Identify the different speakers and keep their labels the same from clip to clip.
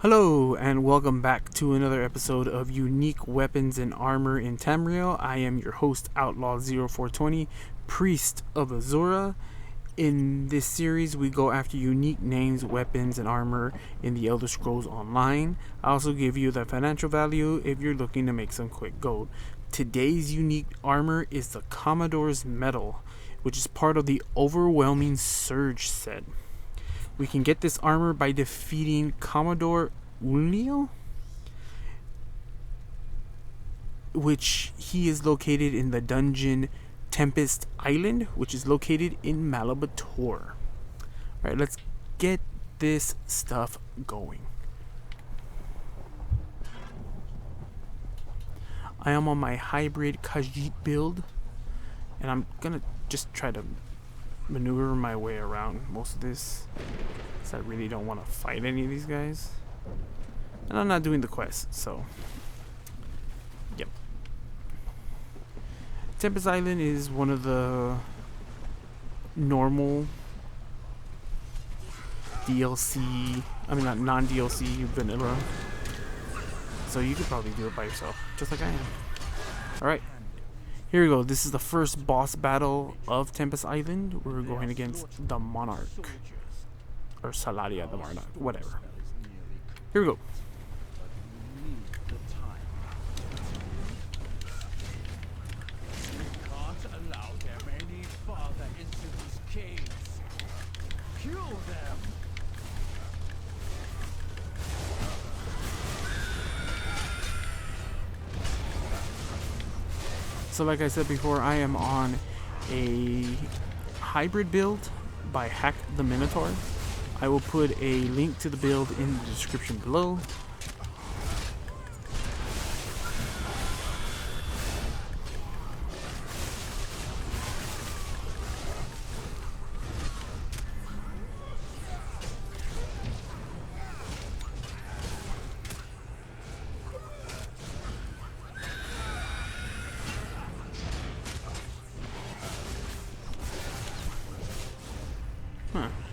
Speaker 1: Hello and welcome back to another episode of Unique Weapons and Armor in Tamriel. I am your host Outlaw0420, Priest of Azura. In this series we go after unique names, weapons, and armor in the Elder Scrolls Online. I also give you the financial value if you're looking to make some quick gold. Today's unique armor is the Commodore's Medal, which is part of the Overwhelming Surge set. We can get this armor by defeating Commodore Unio, which he is located in the dungeon Tempest Island, which is located in Malabal Tor. Alright, let's get this stuff going. I am on my hybrid Khajiit build, and I'm gonna just try to maneuver my way around most of this, because I really don't want to fight any of these guys, and I'm not doing the quest, so yep. Tempest Island is one of the normal DLC, not non-DLC vanilla, so you could probably do it by yourself just like I am. Alright, here we go. This is the first boss battle of Tempest Island. We're going against the Monarch. Or Salaria the Monarch. Whatever. Here we go. So like I said before, I am on a hybrid build by Hack the Minotaur. I will put a link to the build in the description below.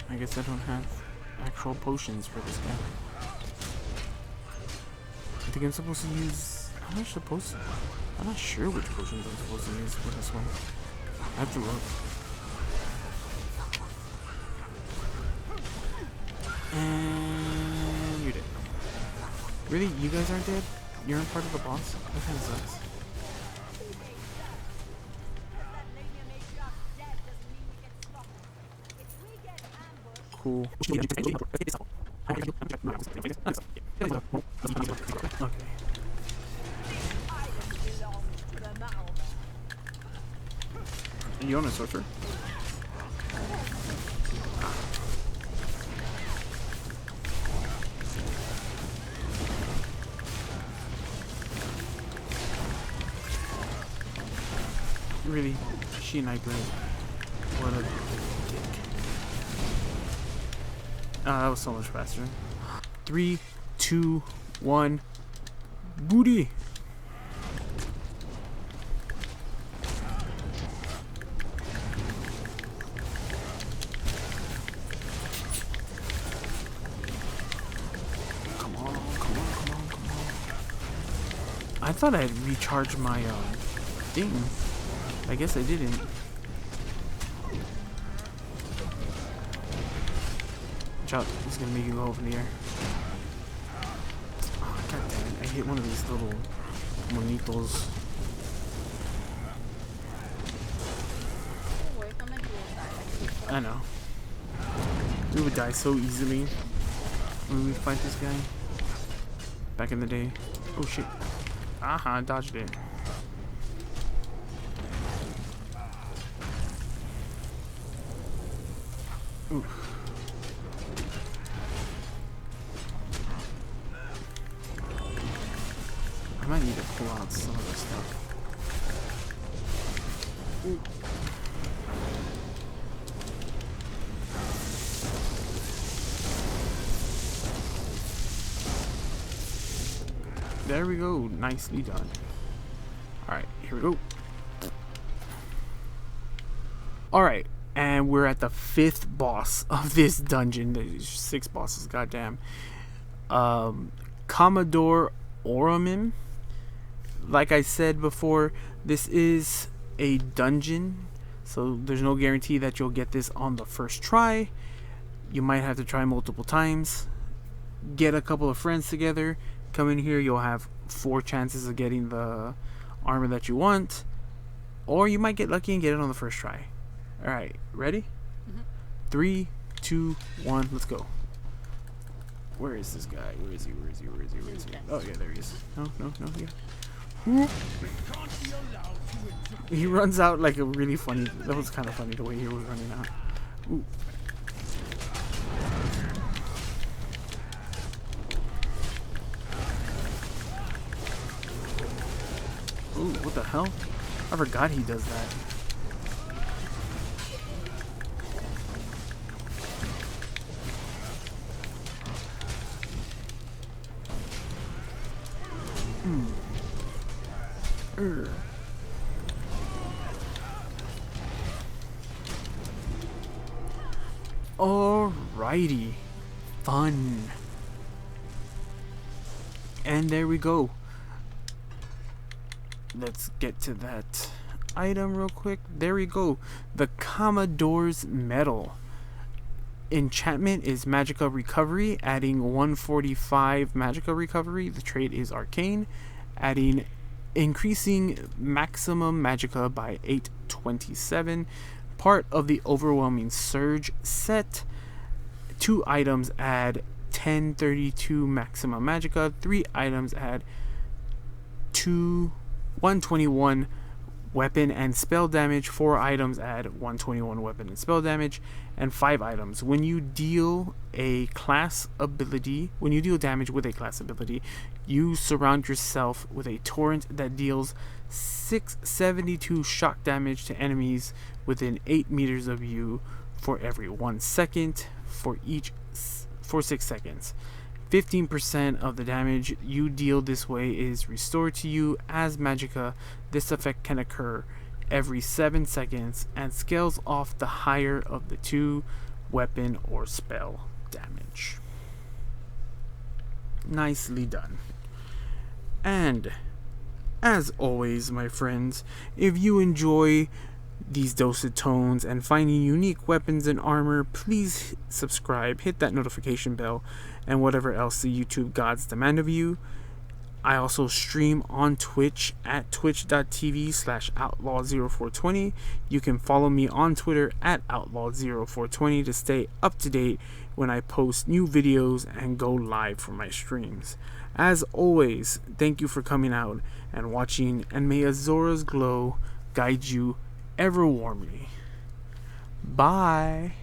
Speaker 1: I guess I don't have actual potions for this guy. I think I'm supposed to use... I'm not sure which potions I'm supposed to use for this one. I have to look. And you're dead. Really? You guys aren't dead? You're in part of the boss? That kind of sucks. Cool. Okay. And you own a sorcerer? Really? She and I play. What a dick. That was so much faster. 3, 2, 1, booty! Come on. I thought I'd recharge my thing. I guess I didn't. Out. He's gonna make you go over in the air. Oh, god damn it. I hit one of these little monitos. I know. We would die so easily when we fight this guy. Back in the day. Oh shit. Aha, dodged it. Ooh. I might need to pull out some of this stuff. Ooh. There we go. Nicely done. Alright, here we go. Alright, and we're at the 5th boss of this dungeon. There's 6 bosses, goddamn. Commodore Oromim. Like I said before, this is a dungeon, so there's no guarantee that you'll get this on the first try. You might have to try multiple times. Get a couple of friends together, come in here, you'll have 4 chances of getting the armor that you want, or you might get lucky and get it on the first try. Alright, ready? 3, 2, 1, let's go. Where is this guy? Where is he? Oh yeah, there he is. No, yeah. He runs out like a really funny. That was kind of funny the way he was running out. Ooh. Ooh, what the hell? I forgot he does that. Alrighty. Fun. And there we go. Let's get to that item real quick. There we go. The Commodore's Medal. Enchantment is Magica Recovery, adding 145 Magica Recovery. The trait is Arcane, increasing maximum Magica by 827. Part of the Overwhelming Surge set. 2 items add 1032 maximum Magica. 3 items add 121 weapon and spell damage. 4 items add 121 weapon and spell damage. And 5 items. When you deal a class ability, when you deal damage with a class ability, you surround yourself with a torrent that deals 672 shock damage to enemies within 8 meters of you for every 1 second for 6 seconds. 15% of the damage you deal this way is restored to you as Magica. This effect can occur every 7 seconds and scales off the higher of the 2 weapon or spell damage. Nicely done. And as always, my friends, if you enjoy these dosed tones and finding unique weapons and armor, please subscribe, hit that notification bell, and whatever else the YouTube gods demand of you. I also stream on Twitch at twitch.tv/outlaw0420. You can follow me on Twitter at outlaw0420 to stay up to date when I post new videos and go live for my streams. As always, thank you for coming out and watching, and may Azora's glow guide you ever warmly. Bye.